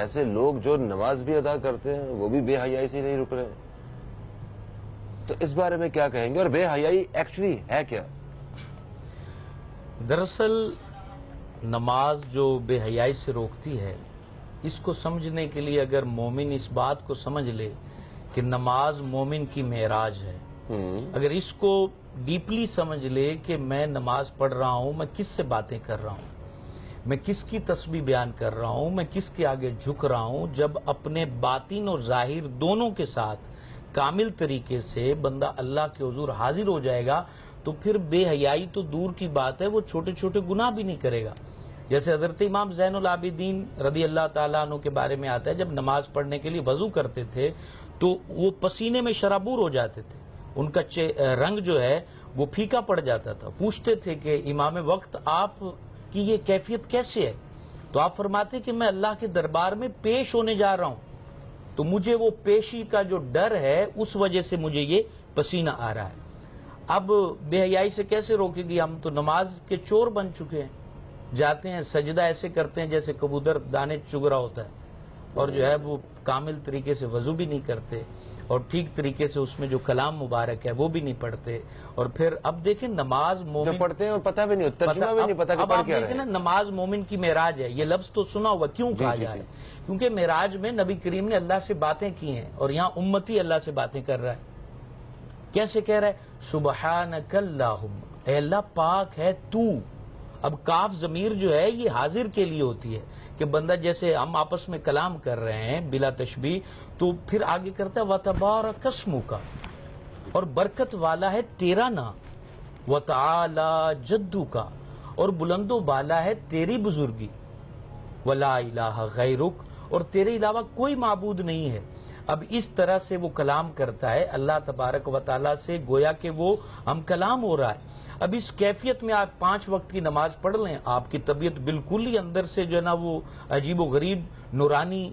ایسے لوگ جو نماز بھی ادا کرتے ہیں وہ بھی بے حیائی سے نہیں رک رہے ہیں. تو اس بارے میں کیا کہیں گے, اور بے حیائی ایکچولی ہے کیا؟ دراصل نماز جو بے حیائی سے روکتی ہے، اس کو سمجھنے کے لیے اگر مومن اس بات کو سمجھ لے کہ نماز مومن کی معراج ہے، اگر اس کو ڈیپلی سمجھ لے کہ میں نماز پڑھ رہا ہوں، میں کس سے باتیں کر رہا ہوں، میں کس کی تسبیح بیان کر رہا ہوں، میں کس کے آگے جھک رہا ہوں، جب اپنے باطن اور ظاہر دونوں کے ساتھ کامل طریقے سے بندہ اللہ کے حضور حاضر ہو جائے گا، تو پھر بے حیائی تو دور کی بات ہے، وہ چھوٹے چھوٹے گناہ بھی نہیں کرے گا. جیسے حضرت امام زین العابدین رضی اللہ تعالیٰ عنہ کے بارے میں آتا ہے، جب نماز پڑھنے کے لیے وضو کرتے تھے تو وہ پسینے میں شرابور ہو جاتے تھے، ان کا رنگ جو ہے وہ پھیکا پڑ جاتا تھا. پوچھتے تھے کہ امام وقت آپ کی یہ کیفیت کیسے ہے؟ تو آپ فرماتے کہ میں اللہ کے دربار میں پیش ہونے جا رہا ہوں، تو مجھے وہ پیشی کا جو ڈر ہے اس وجہ سے مجھے یہ پسینہ آ رہا ہے. اب بے حیائی سے کیسے روکے گی؟ ہم تو نماز کے چور بن چکے ہیں، جاتے ہیں سجدہ ایسے کرتے ہیں جیسے کبوتر دانے چگ رہا ہوتا ہے، اور جو ہے وہ کامل طریقے سے وضو بھی نہیں کرتے، اور ٹھیک طریقے سے اس میں جو کلام مبارک ہے وہ بھی نہیں پڑھتے. اور پھر اب دیکھیں نماز مومن جو پڑھتے ہیں اور پتہ بھی نہیں، ترجمہ بھی نہیں پتہ کہ اب پڑھ آپ کیا رہے دیکھیں نا، ہیں. نماز مومن کی معراج ہے، یہ لفظ تو سنا ہوا، کیوں کہا جا رہا ہے؟ کیونکہ معراج میں نبی کریم نے اللہ سے باتیں کی ہیں، اور یہاں امتی اللہ سے باتیں کر رہا ہے. کیسے کہہ رہا ہے؟ سبحانک اللہم، اے اللہ پاک ہے تو. اب کاف ضمیر جو ہے یہ حاضر کے لیے ہوتی ہے، کہ بندہ جیسے ہم آپس میں کلام کر رہے ہیں بلا تشبیہ، تو پھر آگے کرتا ہے وَتَبَارَكَ اسْمُكَ، اور برکت والا ہے تیرا نام، وَتَعَالَى جَدُّكَ، اور بلند و بالا ہے تیری بزرگی، وَلَا إِلَٰهَ غَيْرُكَ، اور تیرے علاوہ کوئی معبود نہیں ہے. اب اس طرح سے وہ کلام کرتا ہے اللہ تبارک و تعالیٰ سے، گویا کہ وہ ہم کلام ہو رہا ہے. اب اس کیفیت میں آپ 5 وقت کی نماز پڑھ لیں، آپ کی طبیعت بالکل ہی اندر سے جو ہے نا وہ عجیب و غریب نورانی